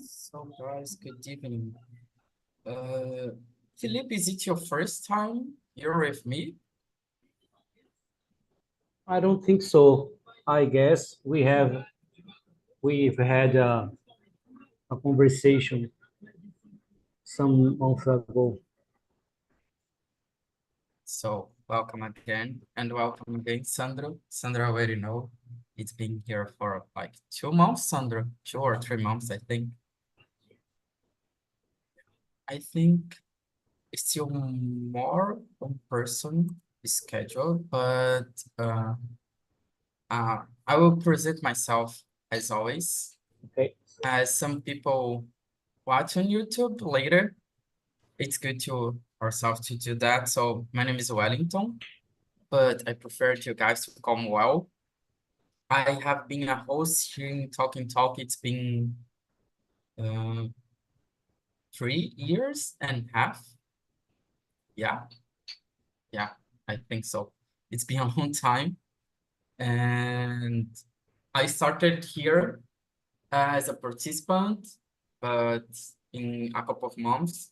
So, guys, good evening. Uh, Philip, is it your first time you're with me? I don't think so. I guess we've had a conversation some months ago. So, welcome again, and welcome again, Sandro. Sandro already know it's been here for like 2 months, Sandro, 2 or 3 months, I think. I think it's still more one person schedule, but uh, I will present myself as always. Okay. As some people watch on YouTube later, it's good to ourselves to do that. So my name is Wellington, but I prefer you guys to call me Well. I have been a host here in Talking Talk. It's been uh, 3 years and a half. Yeah, yeah, I think so. It's been a long time. And I started here as a participant, but in a couple of months,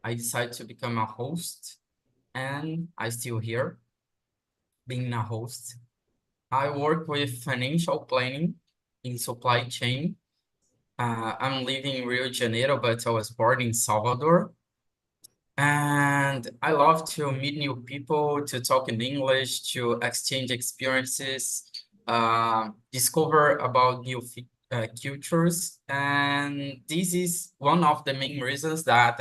I decided to become a host, and I still here being a host. I work with financial planning in supply chain. I'm living in Rio de Janeiro, but I was born in Salvador. And I love to meet new people, to talk in English, to exchange experiences, discover about new cultures. And this is one of the main reasons that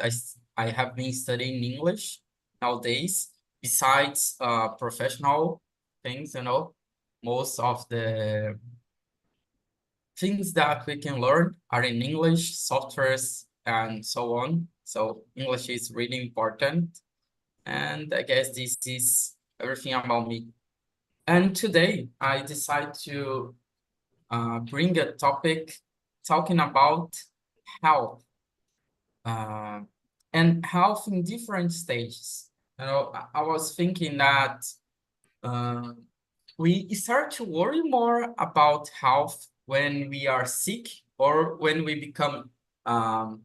I have been studying English nowadays, besides professional things, most of the things that we can learn are in English, softwares, and so on. So English is really important. And I guess this is everything about me. And today I decide to bring a topic talking about health uh, and health in different stages. I was thinking that uh, we start to worry more about health when we are sick or when we become um,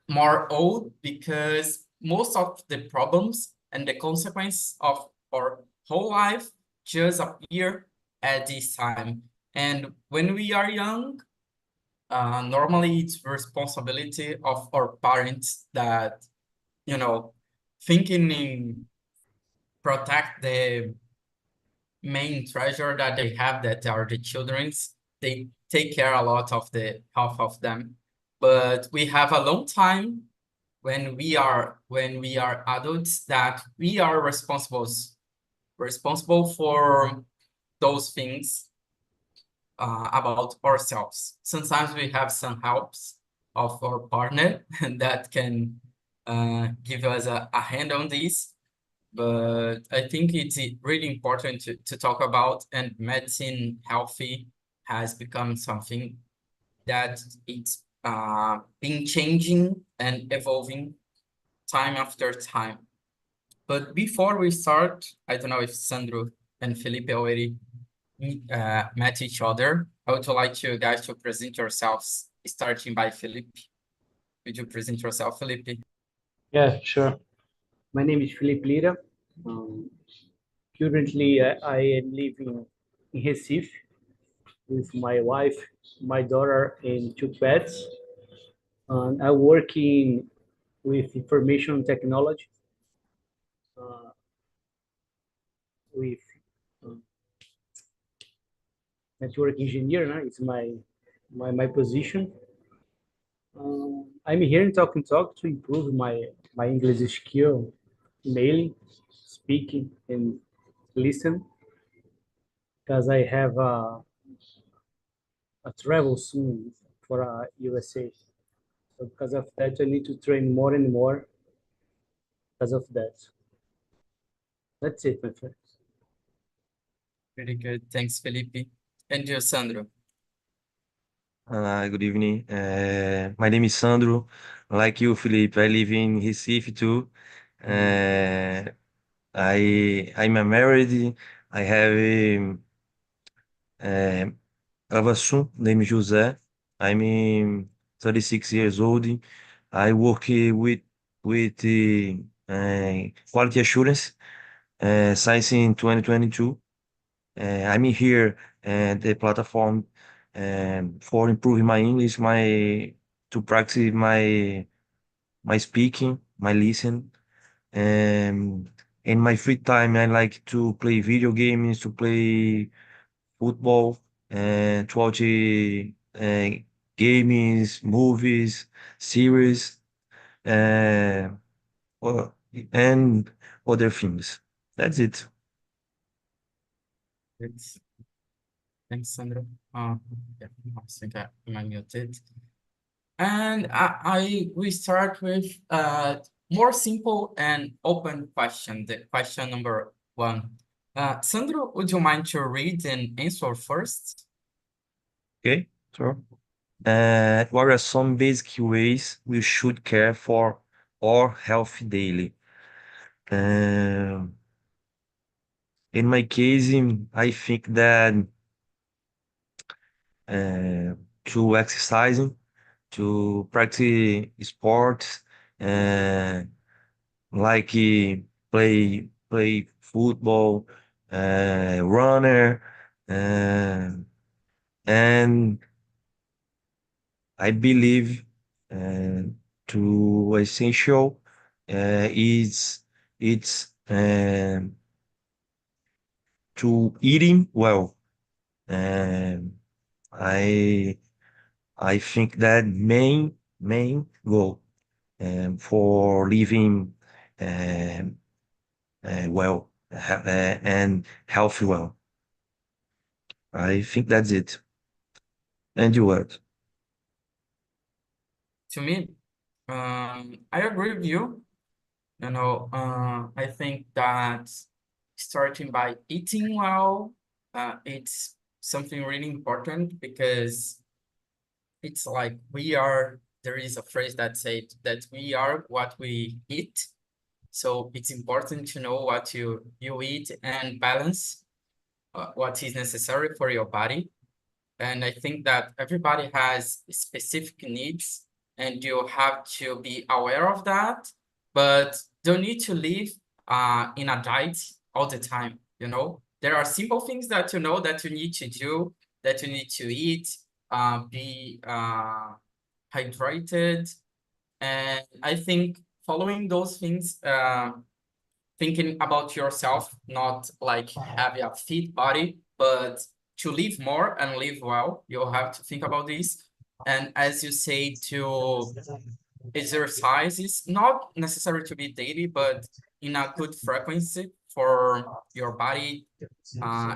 more old, because most of the problems and the consequence of our whole life just appear at this time. And when we are young, normally it's responsibility of our parents that, you know, thinking in protect the main treasure that they have, that are the children's. They take care a lot of the health of them. But we have a long time when we are adults that we are responsible for those things about ourselves. Sometimes we have some helps of our partner that can give us a hand on this, but I think it's really important to talk about, and medicine healthy has become something that it's been changing and evolving time after time. But before we start, I don't know if Sandro and Felipe already met each other. I would like you guys to present yourselves, starting by Felipe. Could you present yourself, Felipe? Yeah, sure. My name is Felipe Lira. Um, Currently, I am living in Recife with my wife, my daughter, and two pets. I work with information technology, uh, with um, network engineer. It's my position. I'm here in Talk and Talk to improve my English skill, mailing, speaking, and listen, because I have a travel soon for USA. So because of that, I need to train more and more because of that. That's it, my friend. Very good. Thanks, Felipe. And you, Sandro. Good evening. My name is Sandro. Like you, Felipe, I live in Recife too. Uh, I'm married. I have a son named José. I'm 36 years old. I work with quality assurance since in 2022. I'm here at the platform for improving my English, my to practice my speaking, my listen. Um, in my free time, I like to play video games, to play football, and to watch games, movies, series, uh, or- and other things. That's it. Thanks, thanks, Sandro. Yeah, I think I'm muted. And we start with more simple and open question. The question number one. Sandro, would you mind to read and answer first? Okay, sure. What are some basic ways we should care for our health daily? Um, in my case, I think that uh, to exercising, to practice sports, uh, like play football, runner, uh, and I believe uh, to essential is it's to eating well. Um, I I think that main goal for living um, well and healthy well. I think that's it. And you what? To me, I agree with you. I think that starting by eating well, it's something really important because it's like there is a phrase that said that we are what we eat. So it's important to know what you eat and balance what is necessary for your body. And I think that everybody has specific needs and you have to be aware of that, but don't need to live in a diet all the time, you know? There are simple things that you know that you need to do, that you need to eat, be hydrated. And I think following those things, thinking about yourself, not like having a fit body, but to live more and live well, you'll have to think about this. And as you say, to exercise is not necessary to be daily, but in a good frequency for your body,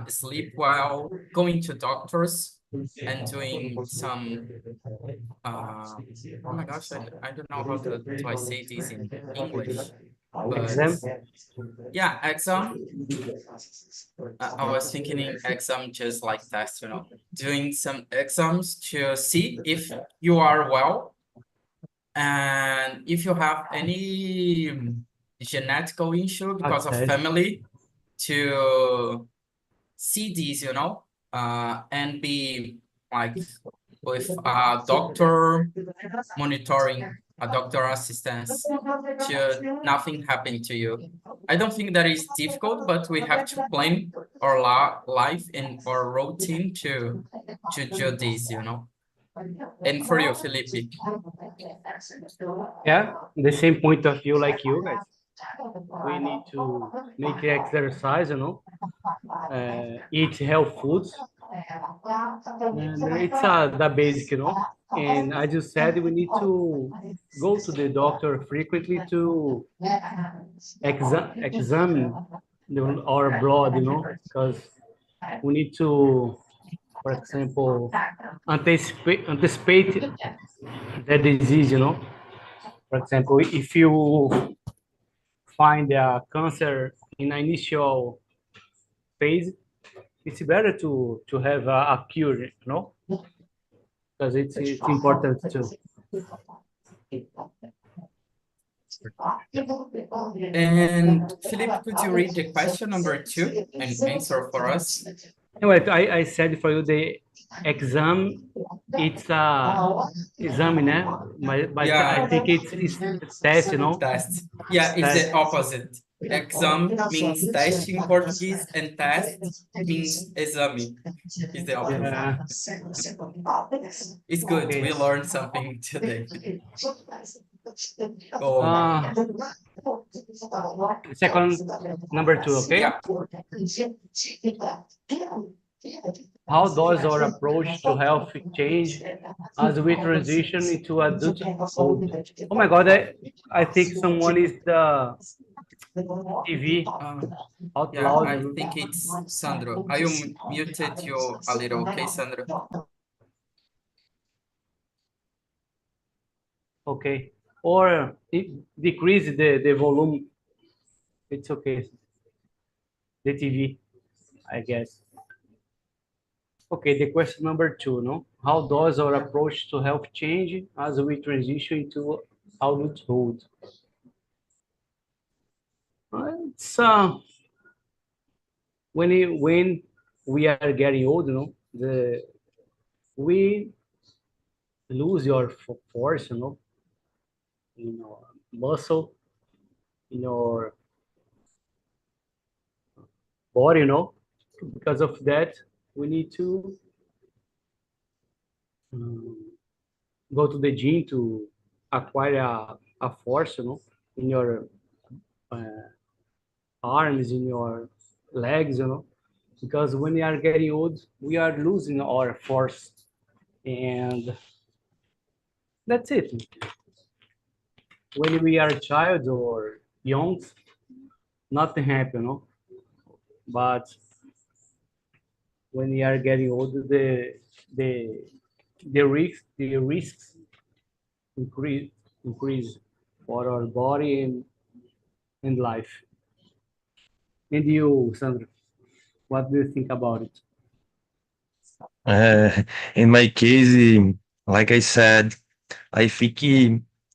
sleep well, going to doctors and doing some, oh my gosh, I don't know how do I say this in English, but Exam. yeah, exam. I was thinking in exam just like test, doing some exams to see if you are well and if you have any genetical issue because of Okay. family to see these, and be like with a doctor monitoring, a doctor assistance to nothing happen to you. I don't think that is difficult, but we have to plan our life and our routine to do this. And for you, Felipe, Yeah, the same point of view like you guys. We need to make exercise, eat health foods, and it's the basic, And as you said, we need to go to the doctor frequently to examine our blood, because we need to, for example, anticipate the disease, For example, if you find a cancer in initial phase, it's better to have a cure, because it's important too. And Philip, could you read the question number 2 and answer for us? Anyway, I said for you the exam, it's a exam, né? But Yeah. I think it's test, you know? Test. Yeah, it's the opposite. Exam means teste in Portuguese, and test means exame. It's the opposite. Yeah. It's good. Okay. We learned something today. Go on. Second, number 2, okay? Yeah. How does our approach to health change as we transition into adulthood? Oh my God, I think someone is the TV out Yeah, loud. I think it's Sandro. I muted you a little, okay, Sandro? Okay. Or decrease the volume. It's okay. The TV, I guess. Okay, the question number 2, no? How does our approach to health change as we transition into adulthood? It's when we are getting old, you know, we lose your force, you know, in your muscle, in your body, you know. Because of that, we need to go to the gym to acquire a force, you know, in your arms, in your legs, you know. Because when we are getting old, we are losing our force, and that's it. When we are a child or young, nothing happens, you know. But when we are getting older, the risks increase for our body and life. And you, Sandra, what do you think about it? In my case, like I said, I think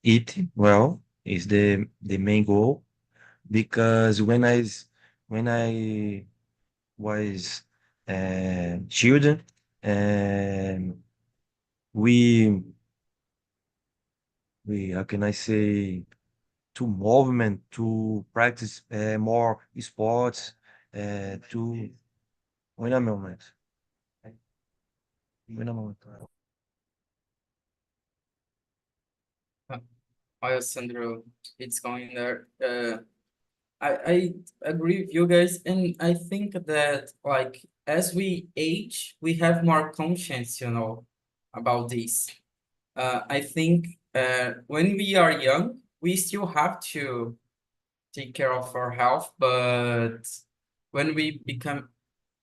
eat well is the main goal because when I was children, and we how can I say, to movement, to practice more sports, to wait a moment. Wait a moment. Hi, Sandro. It's going there. I agree with you guys, and I think that like as we age, we have more conscience, you know, about this. I think when we are young, we still have to take care of our health, but when we become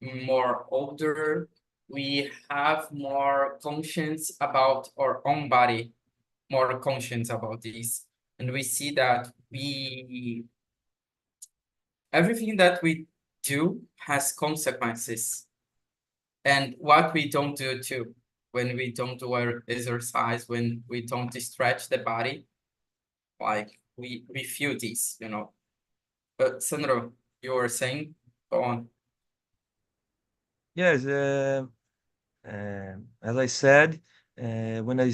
more older, we have more conscience about our own body, more conscience about this, and we see that everything that we do has consequences, and what we don't do too. When we don't do our exercise, when we don't stretch the body, like we feel this, you know. But Sandro, you were saying, go on. Yes, as I said, when I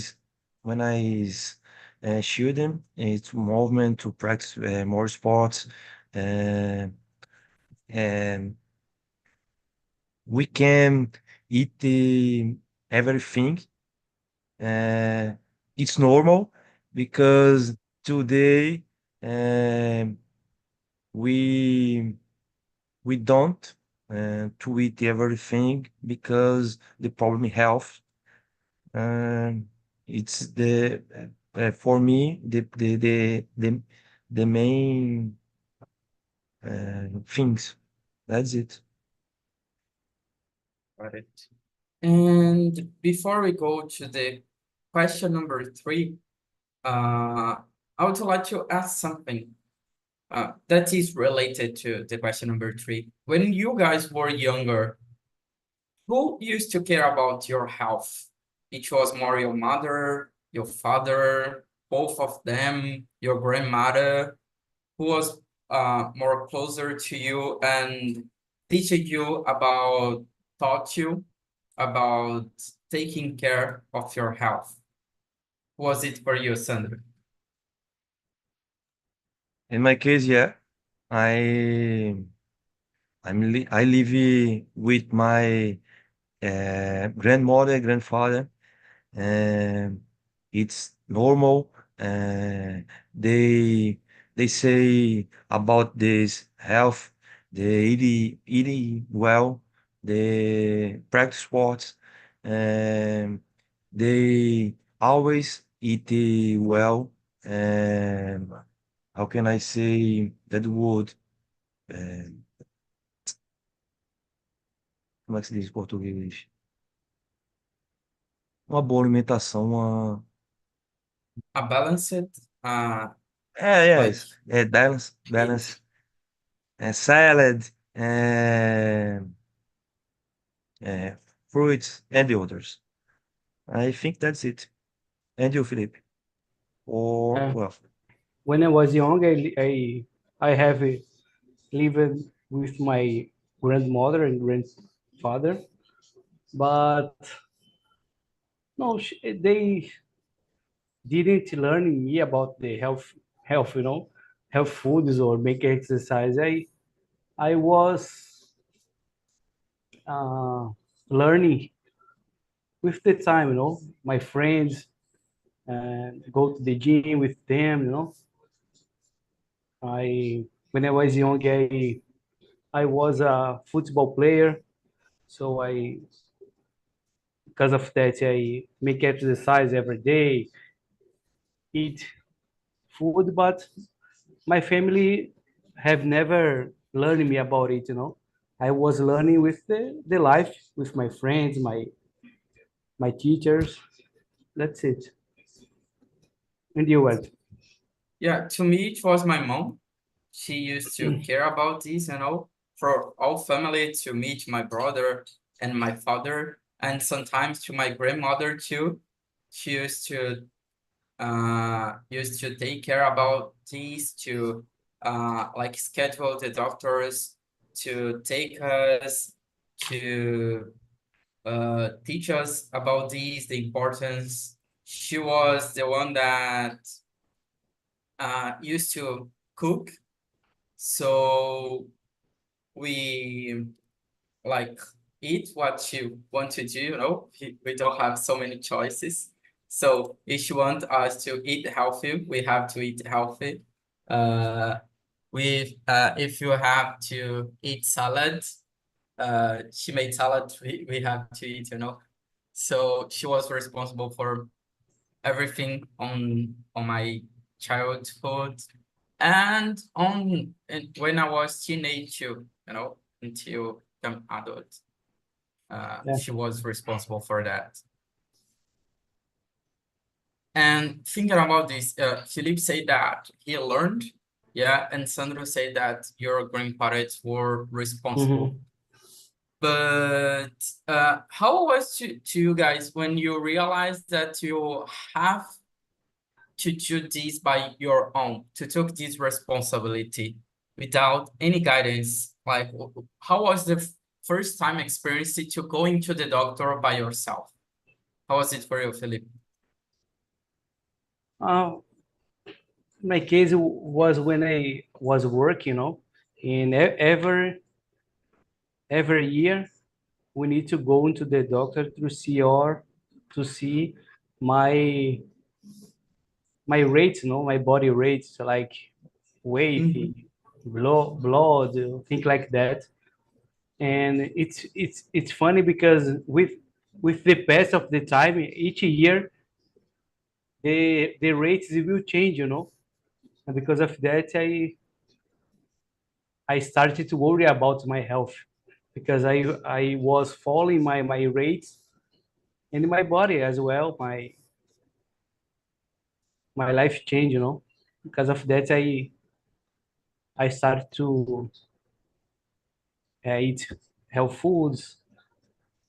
children, it's movement to practice more sports, uh, and we can eat everything. It's normal because today we we don't to eat everything because the problem health. Um, it's the for me the main things. That's it. Got it. And before we go to the question number 3, I would like to ask something that is related to the question number 3. When you guys were younger, who used to care about your health? It was more your mother, your father, both of them, your grandmother, who was more closer to you and teaching you about, taught you about taking care of your health? Was it for you, Sandra? In my case, yeah, I live with my grandmother, grandfather, and it's normal. They they say about this health, they eating well, they practice sports, and they always eat well. And how can I say that word? É, como é que se diz em português? Uma boa alimentação, uma. A balanced, like Yes, balance, eat. balance, salad, fruits, and the others. I think that's it. And you, Felipe? Or, Uh, well, when I was young, I have lived with my grandmother and grandfather, but no, they didn't learn me about the health, health foods or make exercise. I was uh, learning with the time, my friends and go to the gym with them, I when I was young, I was a football player, so I because of that I make exercise every day, eat food, but my family have never learned me about it. I was learning with the life with my friends, my teachers. That's it. And you what? Yeah, to me, it was my mom. She used to care about this, for all family to meet my brother and my father, and sometimes to my grandmother too. She used to take care about these, to like schedule the doctors to take us, to teach us about these, the importance. She was the one that used to cook, so we like eat what you want to do, we don't have so many choices. So if you want us to eat healthy, we have to eat healthy. Uh, if you have to eat salad, she made salad, we have to eat. So she was responsible for everything on my childhood and when I was teenage too, until I'm adult. Yeah. She was responsible for that. And thinking about this, Philippe said that he learned, yeah, and Sandro said that your grandparents were responsible. Mhm. But how was to you guys when you realized that you have to do this by your own, to take this responsibility without any guidance? Like, how was the first time experience to going to the doctor by yourself? How was it for you, Philip? Uh, my case was when I was working, in every year we need to go into the doctor to see my my rates, my body rates, like weight, Mhm. blood, things like that. And it's funny because with the pass of the time, each year the rates will change. And because of that, I started to worry about my health because I was following my rates and my body as well. My life changed. Because of that, I started to eat health foods,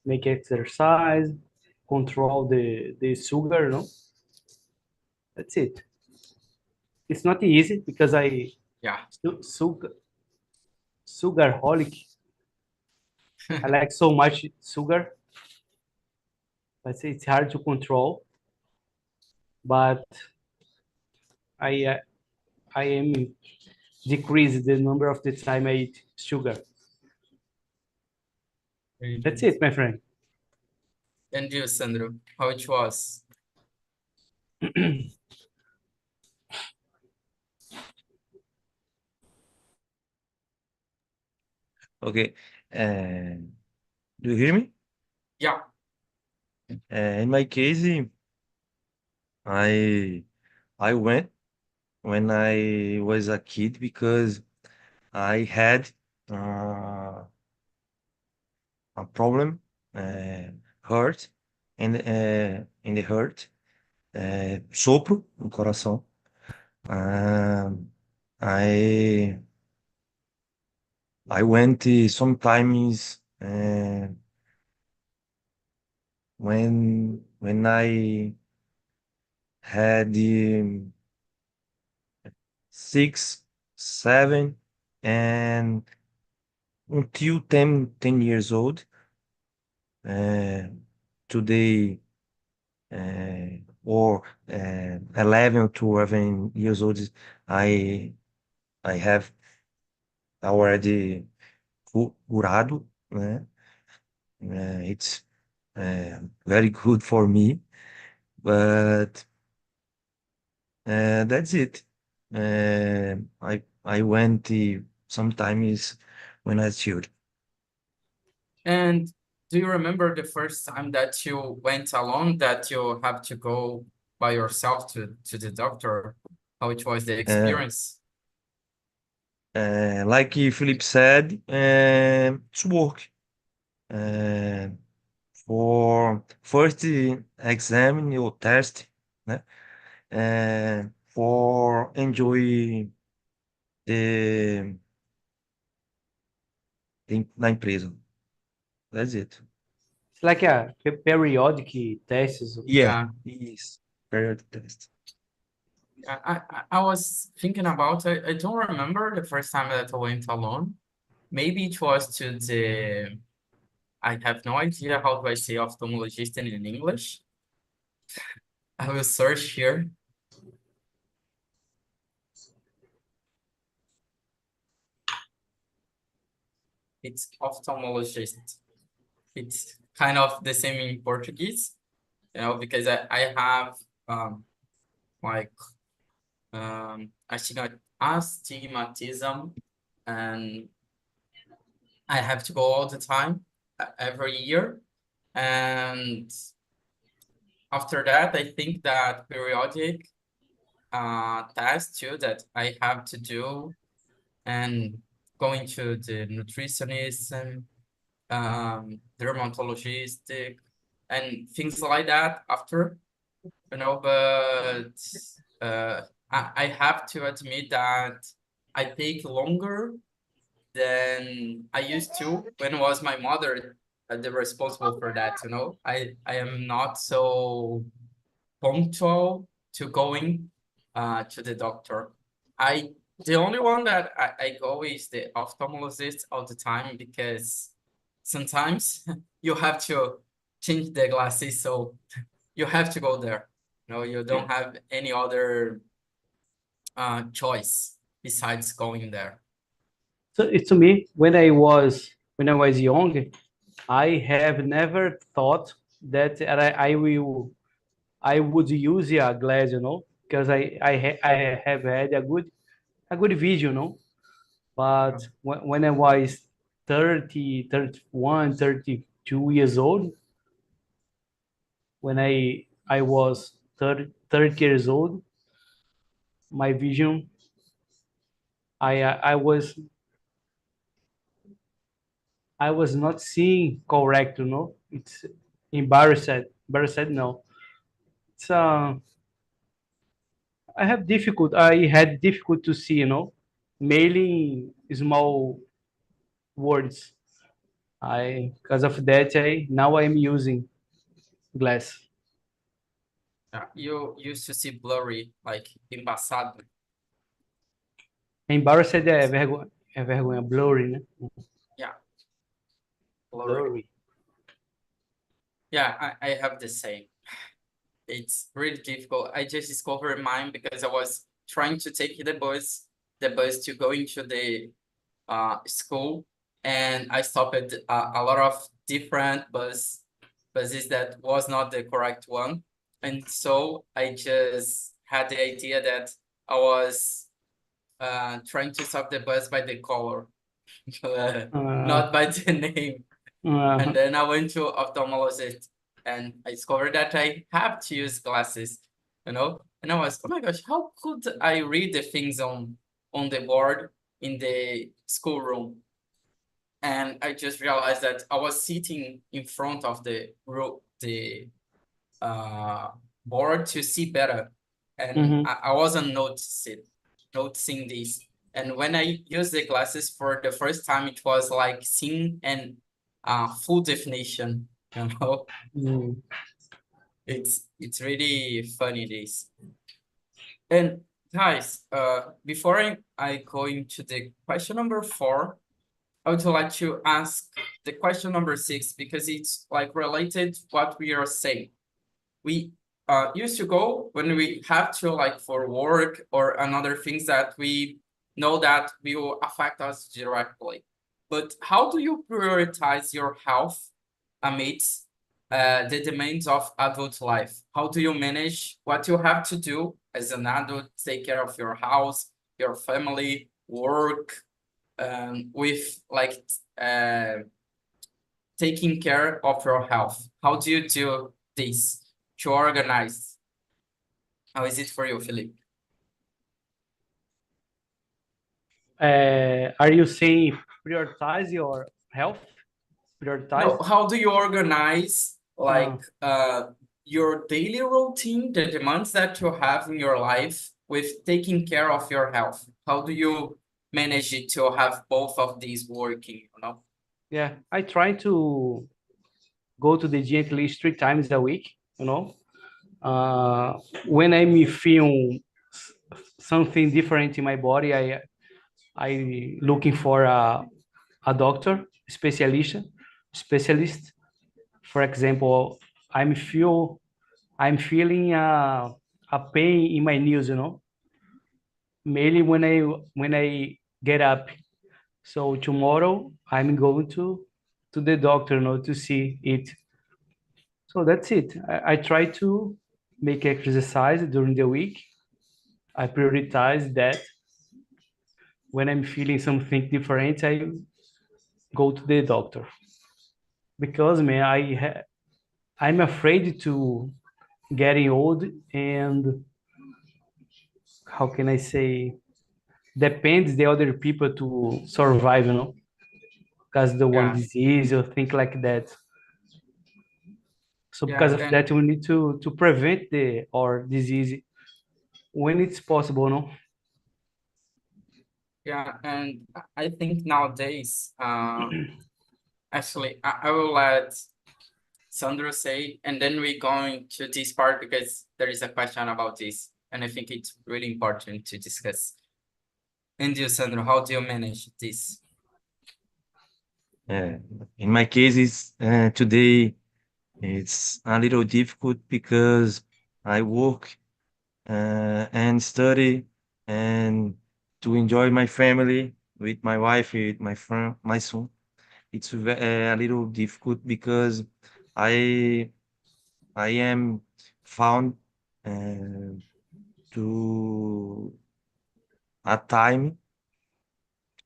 make exercise, control the sugar. That's it. It's not easy because I Yeah. sugarholic. I like so much sugar, but it's hard to control. But I uh, I am decrease the number of the time I eat sugar. Very That's good. it, my friend. And you, Sandro, how it was? Okay. Uh, do you hear me? Yeah. In my case, I I went when I was a kid because I had uh, a problem, uh, hurt in the heart, sopro no coração. Um, I I went sometimes when I had 6, 7, and until 10 years old. Uh, Today, or 11 to 11 years old, I I have already curado, né? It's very good for me, but that's it. I went sometimes when I was child. And do you remember the first time that you went alone, that you have to go by yourself to the doctor? How it was the Uh, experience? like Philip said, it's work. Uh, for first exam or test, né? For enjoy the, na empresa. That's it. It's like a periodic tests. Yeah, Yeah. yes. Period test. I was thinking about, I don't remember the first time that I went alone. Maybe it was to the, I have no idea how do I say ophthalmologist in English. I will search here. It's ophthalmologist. It's kind of the same in Portuguese, because I have like astigmatism, and I have to go all the time, every year. And after that, I think that periodic tasks too that I have to do, and going to the nutritionist and dermatologist and things like that after, but I have to admit that I take longer than I used to when it was my mother the responsible for that. I am not so punctual to going to the doctor. I the only one that I go is the ophthalmologist all the time, because sometimes you have to change the glasses, so you have to go there. You don't have any other choice besides going there. So it's to me when I was young, I have never thought that I would use a glass, because I have had a good vision. Yeah. But when I was 30, 31, 32 years old, when I was 30 years old, my vision, I was not seeing correct. It's embarrassed no. It's I had difficult to see, mailing small words. I Because of that now I'm using glass. Yeah. You used to see blurry, like embaçado. Embarrassed é vergonha, blurry, né? Yeah, blurry. Blurry. Yeah, I have the same. It's really difficult. I just discovered mine because I was trying to take the bus to go into the school, and I stopped at a lot of different buses that was not the correct one, and so I just had the idea that I was trying to stop the bus by the color, Uh, not by the name. And then I went to ophthalmologist, and I discovered that I have to use glasses, you know. And I was, oh my gosh, how could I read the things on the board in the schoolroom? And I just realized that I was sitting in front of the uh, board to see better, and mhm. I wasn't noticing this. And when I used the glasses for the first time, it was like seeing an full definition. You know, Mm. it's really funny this. And guys, before I go into the question number 4, I would like to ask the question number 6 because it's like related to what we are saying. We used to go when we have to like for work or another things that we know that will affect us directly. But how do you prioritize your health amidst the demands of adult life? How do you manage what you have to do as an adult, take care of your house, your family, work, with like taking care of your health? How do you do this to organize? How is it for you, Felipe? Are you saying prioritize your health? No, Prioritize? how do you organize Uh, like your daily routine, the demands that you have in your life with taking care of your health? How do you manage it to have both of these working, you know? yeah, I try to go to the gym at least 3 times a week, you know. Uh, when I feel something different in my body, I looking for a doctor, specialist. For example, I'm feeling a pain in my knees, you know, mainly when I get up. So tomorrow I'm going to the doctor, you know, to see it. So that's it. I try to make exercise during the week. I prioritize that. When I'm feeling something different, I go to the doctor because man, I'm afraid to getting old and how can I say depends the other people to survive, you know, because the one Yeah, disease or think like that. So because yeah, of that, we need to prevent the or disease when it's possible, no? yeah, and I think nowadays, actually, I will let Sandro say, and then we going to this part because there is a question about this, and I think it's really important to discuss. And you, Sandro, how do you manage this? Uh, in my case, today it's a little difficult because I work and study and to enjoy my family with my wife, with my friend, my son. It's a little difficult because I I am found uh, to a time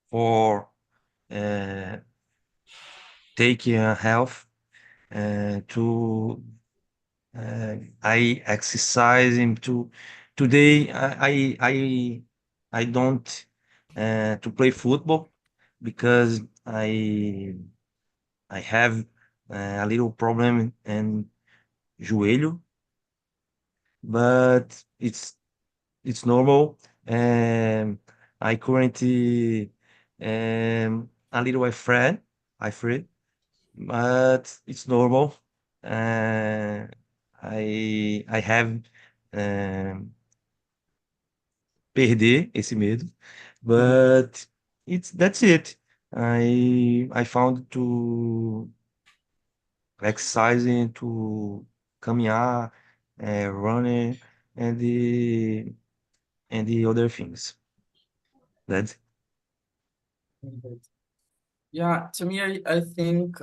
for uh, taking health to I exercise him to today I don't to play football because I have a little problem in joelho, but it's normal. I currently a little afraid, but it's normal. Uh, I have um, perder esse medo, but that's it. I found to exercising, to caminhar, running, and the other things. That's Yeah, to me, I think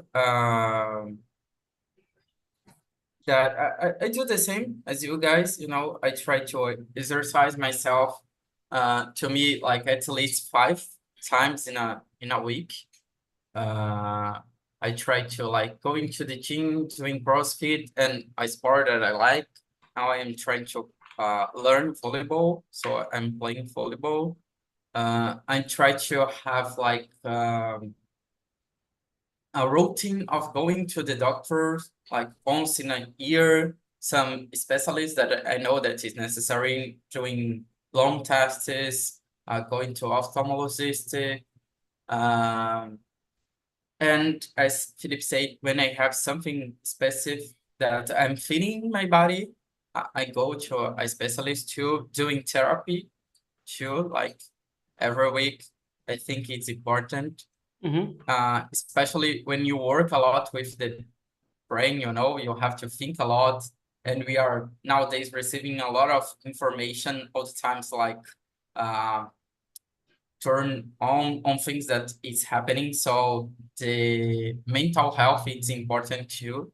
that I do the same as you guys, you know, I try to exercise myself to me like at least 5 times in a week. Uh I try to like going to the gym, doing CrossFit and a sport that I like. Now I am trying to learn volleyball, so I'm playing volleyball. I try to have like a routine of going to the doctor like once in a year, some specialists that I know that is necessary, doing long tests, going to ophthalmologist. Um, and as Philip said, when I have something specific that I'm feeling in my body, I go to a specialist too, doing therapy too, like every week. I think it's important, especially when you work a lot with the brain, you know, you have to think a lot. And we are nowadays receiving a lot of information all the times, like uh, turn on things that is happening. So the mental health is important too,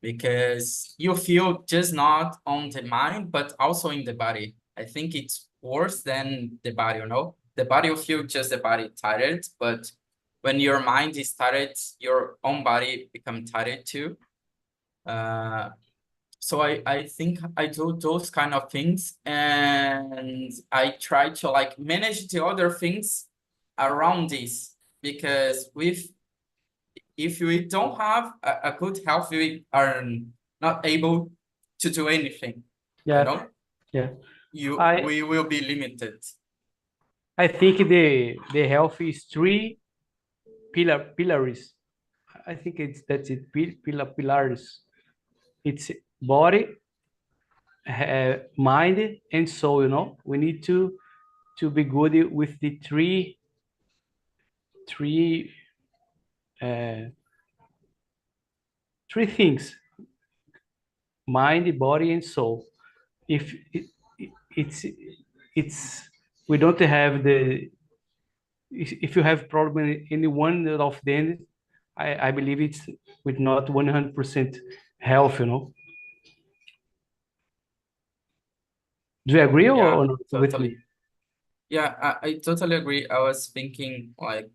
because you feel just not on the mind, but also in the body. I think it's worse than the body, you know? The body will feel just the body tired, but when your mind is tired, your own body become tired too. Uh, so I think I do those kind of things and I try to like manage the other things around this because if we don't have a good health, we are not able to do anything, you Yeah, know? yeah. We will be limited. I think the health is three pillars. I think that's it. Pillars. It's body, mind, and soul. You know, we need to be good with the three uh, three things: mind, body, and soul. If it's it's we don't have the if you have problem in any one of them, I believe it's with not 100% health. You know, do you agree Yeah, or not with totally. me? Yeah, I totally agree. I was thinking like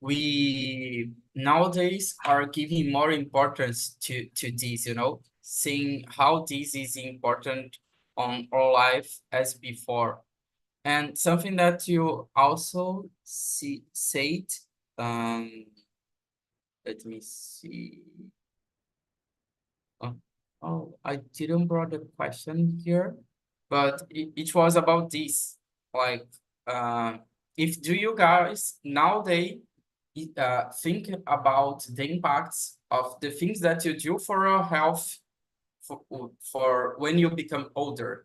we nowadays are giving more importance to this, you know, seeing how this is important on our life as before. And something that you also said, um, let me see. Oh, oh, I didn't brought the question here, but it was about this. Like, if do you guys nowadays think about the impacts of the things that you do for your health for when you become older?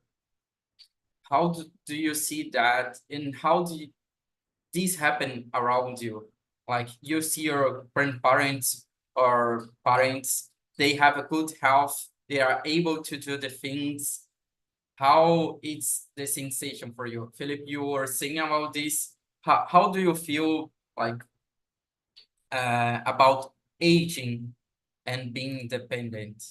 How do you see that, and how do these happen around you? Like you see your grandparents or parents, they have a good health, they are able to do the things. How it's the sensation for you? Philip, you were saying about this. How do you feel like about aging and being dependent?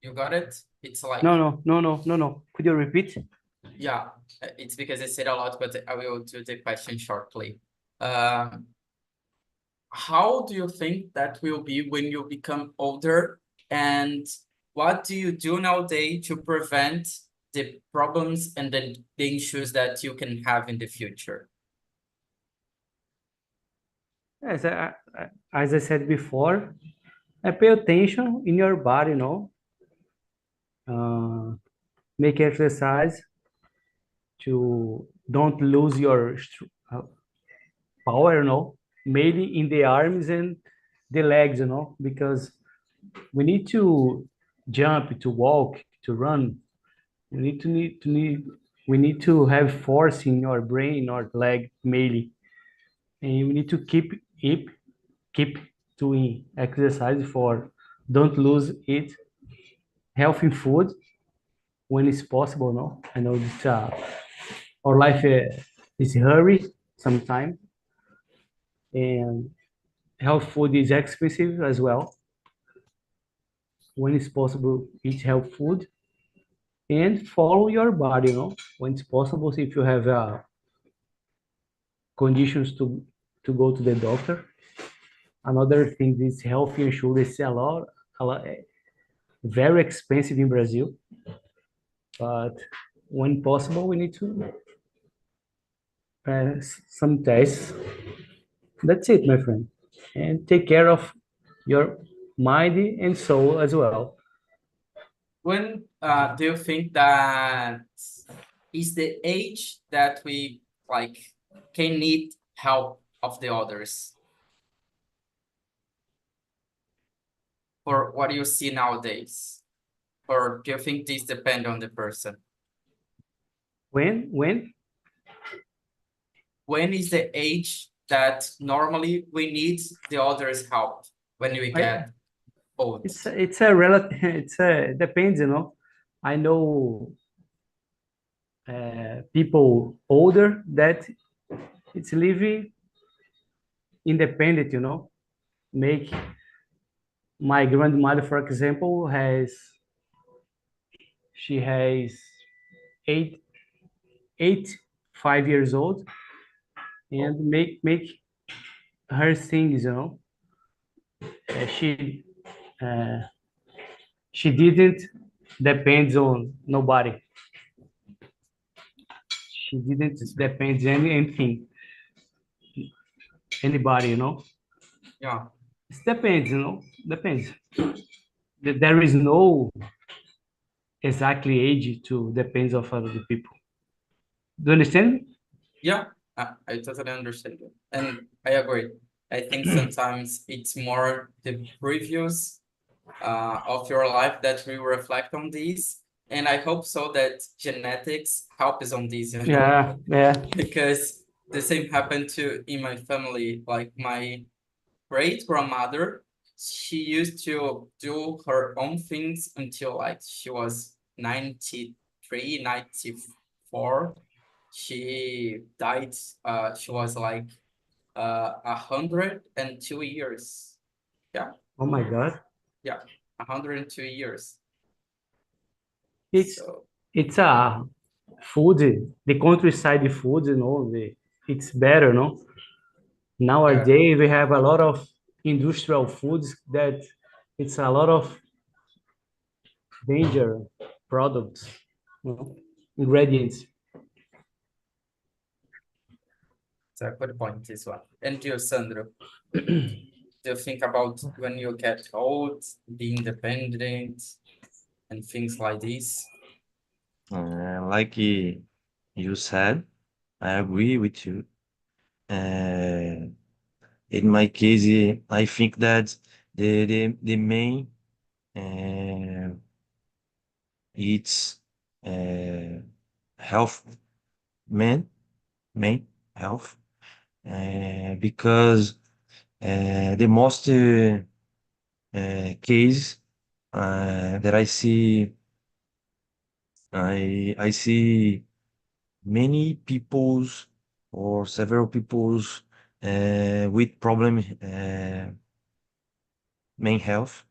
You got it? It's like, No. Could you repeat? yeah, it's because I said a lot, but I will do the question shortly. Um, how do you think that will be when you become older? And what do you do nowadays to prevent the problems and the issues that you can have in the future? As as I said before, pay attention in your body. You know, uh, make exercise to don't lose your power. You know, mainly in the arms and the legs. You know, because we need to jump, to walk, to run. we need to have force in your brain or leg mainly, and you need to keep doing exercise for don't lose it. Healthy food when it's possible. No, I know this our life is hurry sometimes, and health food is expensive as well. When it's possible, eat health food and follow your body. When it's possible, if you have conditions to go to the doctor. Another thing is health insurance is a lot, very expensive in Brazil, but when possible, we need to some tests. That's it, my friend, and take care of your mind and soul as well. When do you think that is the age that we like can need help of the others? Or what do you see nowadays? Or do you think this depend on the person? When When is the age that normally we need the others' help when we I, get old? it's a relative, depends. I know people older that it's living independent. Make my grandmother, for example, she has eight eight 5 years old and make her things. Uh, she uh, she didn't depend on nobody. She didn't depend on anything, anybody. Yeah. It depends. Depends. There is no exactly age to depends of other people. Do you understand? Yeah, I totally understand you. And I agree. I think sometimes it's more the previews of your life that we reflect on these. And I hope so that genetics helps on these, Yeah, yeah. because the same happened to in my family. Like my great grandmother, she used to do her own things until like she was 93, 94. She died, she was like 102 years. Yeah, Oh my God. yeah, 102 years. It's So it's a food, the countryside food, it's better, no? yeah, Nowadays we have a lot of industrial foods that it's a lot of danger products, ingredients. it's a good point this one. And you, Sandro, do you think about when you get old, be independent and things like this? Like you said, I agree with you. Uh, in my case, I think that the main uh, it's uh, health, main main health, because the most case that I see many people's or several people's with problem main health.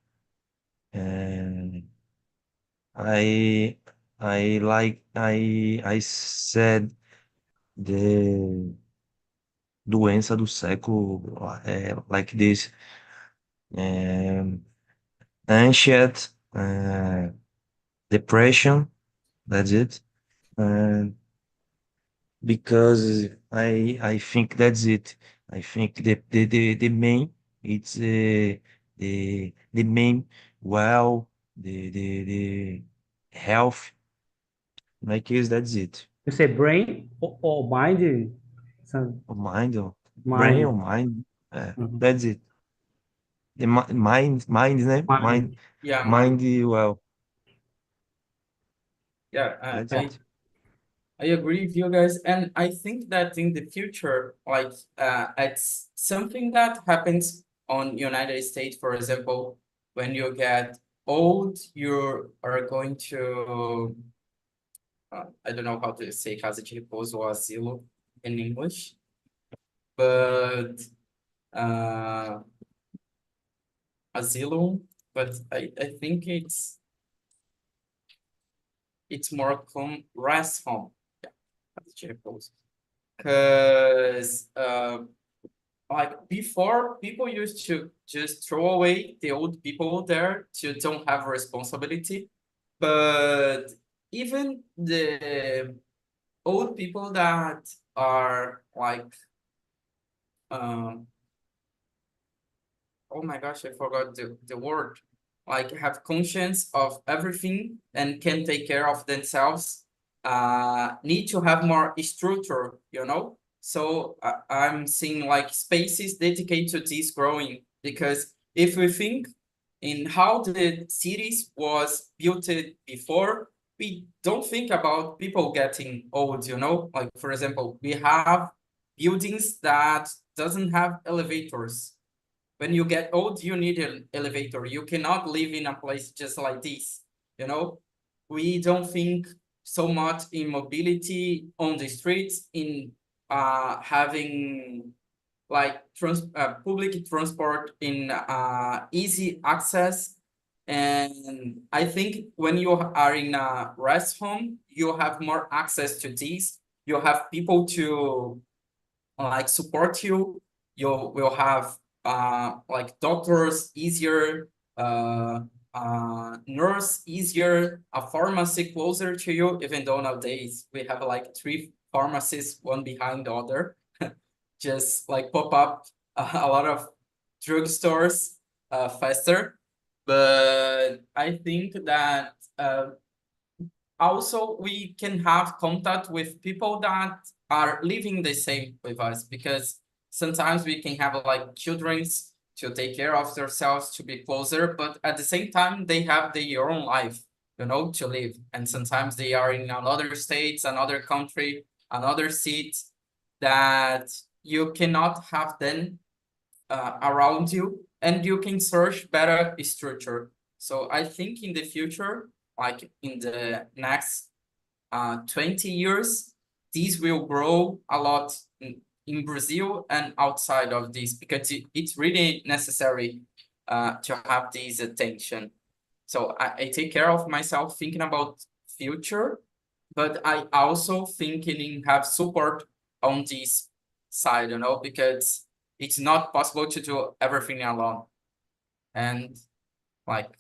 Uh, I I said the doença do século, like this, um, anxiety, depression. That's it. Uh, because I think that's it. I think the main it's the main well the health. In my case, that's it. You say brain or mind? Some Or mind or brain or mind, mind. mhm. That's it. The mind, né? Mind. Yeah, Mind. mine. Well, Yeah, That's it. I agree with you guys, and I think that in the future, like it's something that happens on United States, for example, when you get old, you are going to I don't know how to say casa de repouso or asilo in English, but uh asylum, but I think it's more rest home. Yeah, casa de repouso. Because like before, people used to just throw away the old people there to don't have responsibility. But even the old people that are like um oh my gosh, I forgot the word. Like have conscience of everything and can take care of themselves. Need to have more structure, you know? So I'm seeing like spaces dedicated to this growing because if we think in how the cities was built before, we don't think about people getting old, you know? Like for example, we have buildings that doesn't have elevators. When you get old, you need an elevator. You cannot live in a place just like this, you know? We don't think so much in mobility on the streets, in having like public transport in easy access. And I think when you are in a rest home, you have more access to this. You have people to like support you. You will have like doctors easier, nurse easier, a pharmacy closer to you, even though nowadays we have like three pharmacies, one behind the other, just like pop up a lot of drugstores faster. But I think that also we can have contact with people that are living the same with us because sometimes we can have like children's to take care of themselves to be closer, but at the same time they have their own life, you know, to live, and sometimes they are in another states, another country, another seat that you cannot have them around you, and you can search better structure. So I think in the future, like in the next 20 years, these will grow a lot in Brazil and outside of this because it's really necessary to have this attention. So I take care of myself thinking about future, but I also thinking in have support on this side, you know, because it's not possible to do everything alone. And like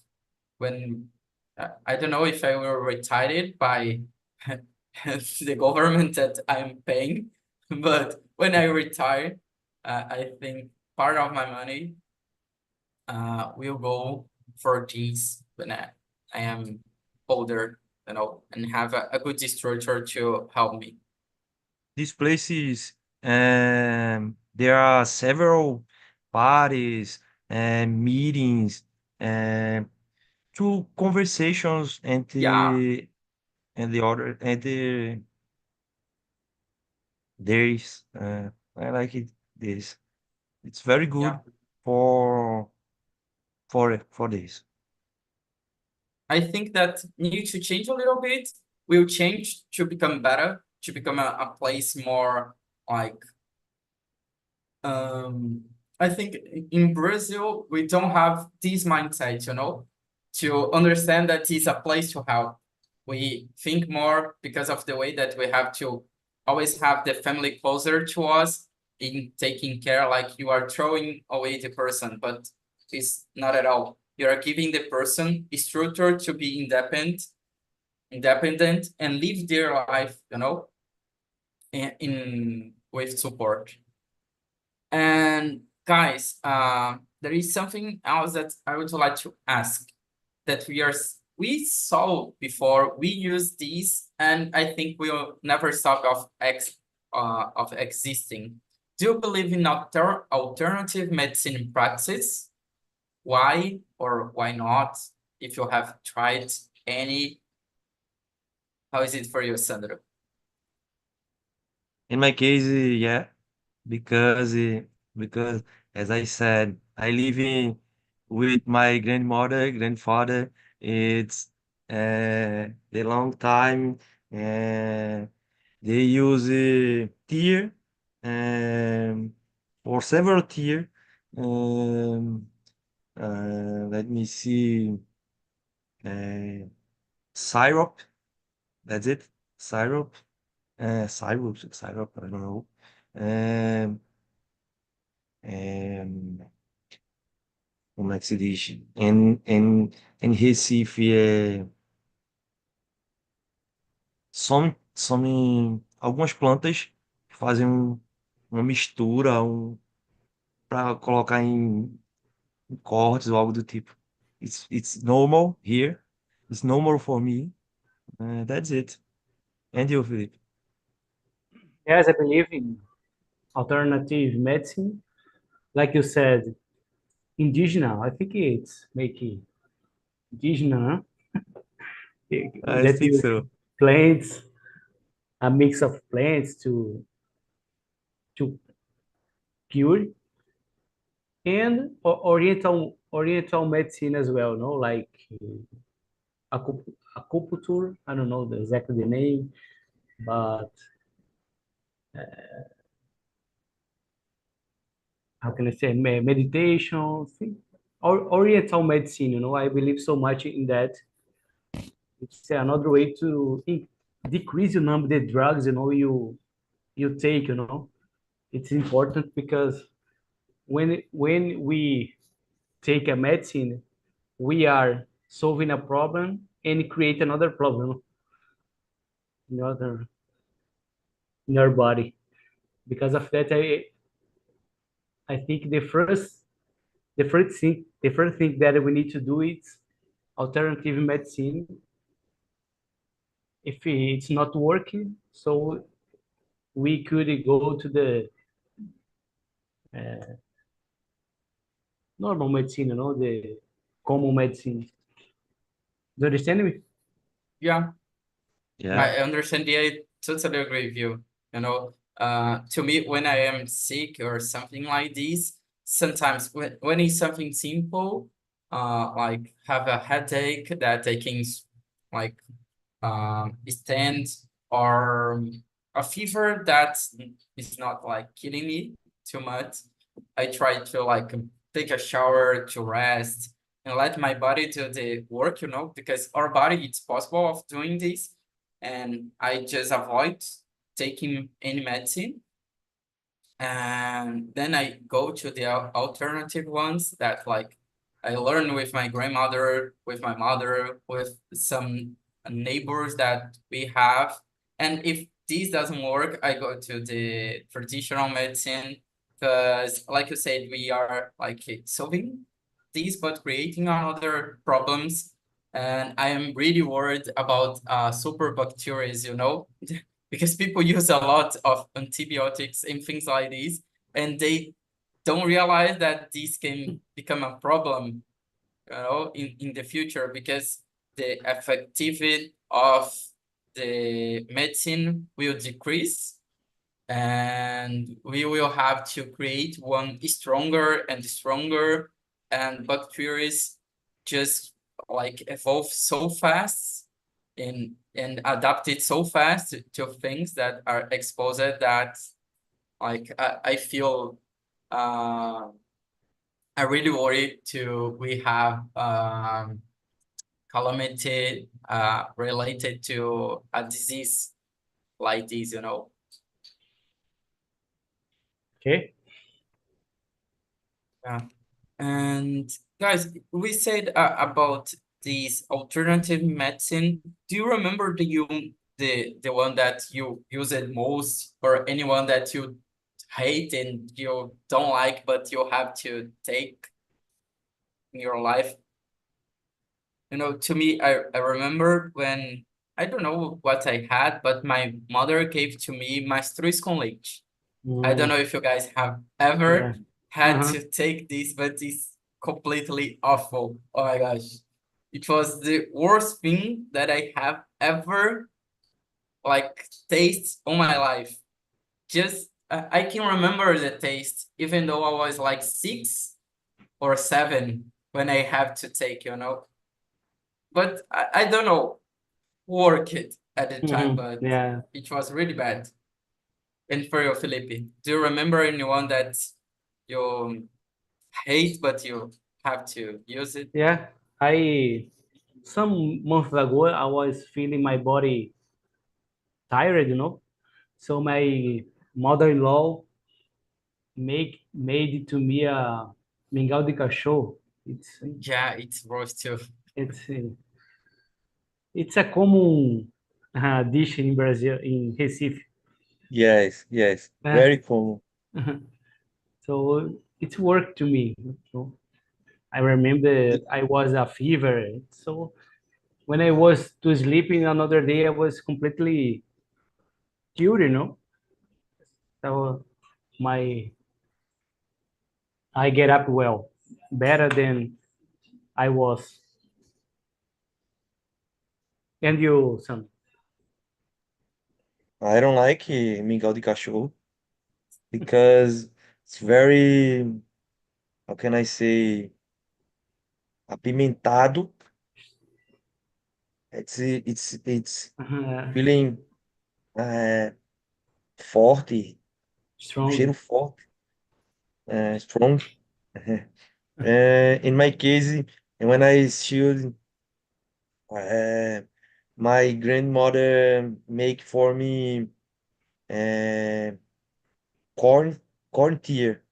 when I don't know if I were retired by the government that I'm paying, but when I retire, I think part of my money will go for these when I am older, you know, and have a good structure to help me. These places, there are several parties and meetings and two conversations Yeah, and the other and there is I like it this. It's very yeah. good for for this. I think that need to change a little bit. Will change to become better, to become a place more like um I think in Brazil we don't have this mindset, you know, to understand that it's a place to help. We think more because of the way that we have to always have the family closer to us in taking care, like you are throwing away the person, but it's not at all. You are giving the person a structure to be independent and live their life, you know, in with support. And guys, there is something else that I would like to ask that we saw before. We use these, and I think we'll never stop of existing. Do you believe in alternative medicine practice? Why or why not? If you have tried any, How is it for you, Sandro? In my case, yeah, because because as I said, I live in with my grandmother, grandfather. It's a long time, and they use tier um, for several tier. Um, Let me see, uh, syrup. That's it, syrup. Syrup. I don't know. Um, Como é que se diz? Em Recife some algumas plantas que fazem uma mistura para colocar em cortes ou algo do tipo. It's normal here. It's normal for me. That's it. And you, Felipe? Yes, I believe in alternative medicine. Like you said, indigenous. I think it's making indigenous. I That think use so. plants, a mix of plants to cure, and oriental medicine as well. No, like acupuncture. I don't know exactly the name, but how can I say meditation, or oriental medicine. I believe so much in that. It's another way to decrease the number of drugs you take. It's important because when we take a medicine, we are solving a problem and create another problem in other in our body. Because of that, I think the first thing that we need to do is alternative medicine. If it's not working, so we could go to the uh, normal medicine, the common medicine. Do you understand me? Yeah, Yeah. I understand. Yeah, I totally agree with you. To me, when I am sick or something like this, sometimes when it's something simple, like have a headache that I can like stand, or a fever that is not like killing me too much. I try to like take a shower to rest and let my body do the work, because our body, it's possible of doing this. And I just avoid taking any medicine. And then I go to the alternative ones that like I learned with my grandmother, with my mother, with some neighbors that we have. And if this doesn't work, I go to the traditional medicine, because like you said, we are like solving these but creating other problems. And I am really worried about super bacteria, because people use a lot of antibiotics and things like this, and they don't realize that this can become a problem, in the future, because the effectivity of the medicine will decrease, and we will have to create one stronger and stronger, and bacteria just like evolve so fast and adapt it so fast to things that are exposed, that like I feel I really worry to we have calamity related to a disease like this. Okay. Yeah. And guys, we said about this alternative medicine. Do you remember the one that you use it most, or anyone that you hate and you don't like, but you have to take in your life? To me, I remember when I don't know what I had, but my mother gave to me mastruz com leite. I don't Mm, know if you guys have yeah. ever had Uh-huh. to take this, but it's completely awful. Oh my gosh. It was the worst thing that I have ever like taste on my life. Just I can remember the taste, even though I was like 6 or 7 when I have to take, you know. But I don't know, work it at the time, but Yeah. it was really bad. And for you, Felipe, do you remember anyone that you hate but you have to use it? Yeah. Some months ago, I was feeling my body tired, you know. So my mother-in-law made to me a mingau de cachorro. Yeah, it's gross too. It's it's a common dish in Brazil, in Recife. Yes, yes, Uh, very common. so it worked to me. So I remember I was a fever. So when I was to sleep in another day, I was completely cured, you know. So my I get up well, better than I was. And you, son? I don't like mingau de cachorro because it's very, how can I say, apimentado. It's feeling forte, um cheiro Strong. forte, strong. In my case, when I still uh, my grandmother make for me uh, corn corn tear,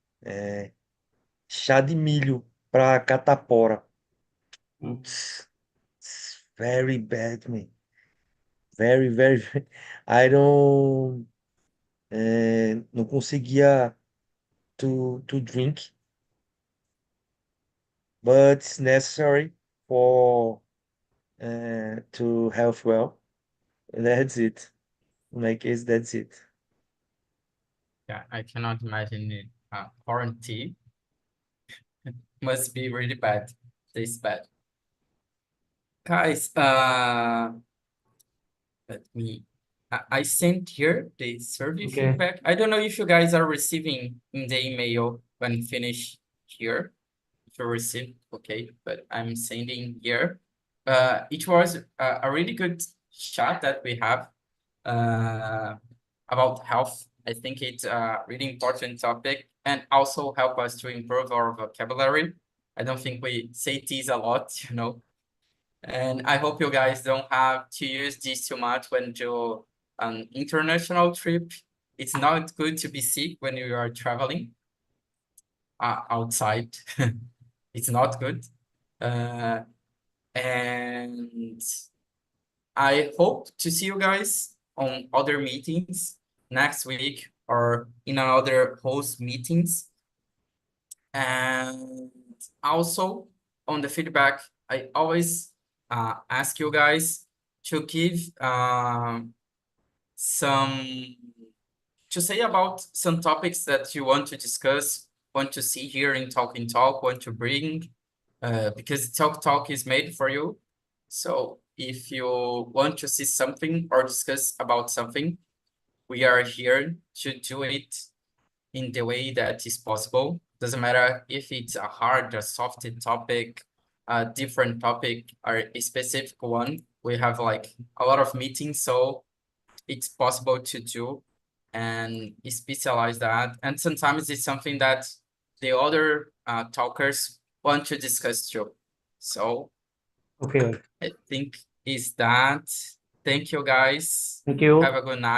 chá de milho para catapora. It's very bad, man. Very, very. I don't não conseguia to drink, but it's necessary for to health well. That's it. In my case, that's it. Yeah, I cannot imagine it. Quarantine must be really bad. Tastes bad. Guys, let me. I sent here the survey Okay. feedback. I don't know if you guys are receiving in the email when finish here. If you receive, okay, but I'm sending here. It was a really good chat that we have about health. I think it's a really important topic and also help us to improve our vocabulary. I don't think we say this a lot, you know. And I hope you guys don't have to use this too much when you an international trip. It's not good to be sick when you are traveling outside. It's not good. And I hope to see you guys on other meetings next week or in another host meetings. And also on the feedback, I always ask you guys to give some to say about some topics that you want to discuss, want to see here in Talk, want to bring, because Talk is made for you. So if you want to see something or discuss about something, we are here to do it in the way that is possible. Doesn't matter if it's a hard or soft topic, a different topic, or a specific one. We have like a lot of meetings, so it's possible to do and specialize that. And sometimes it's something that the other talkers want to discuss too. So Okay. I think is that. Thank you guys. Thank you. Have a good night.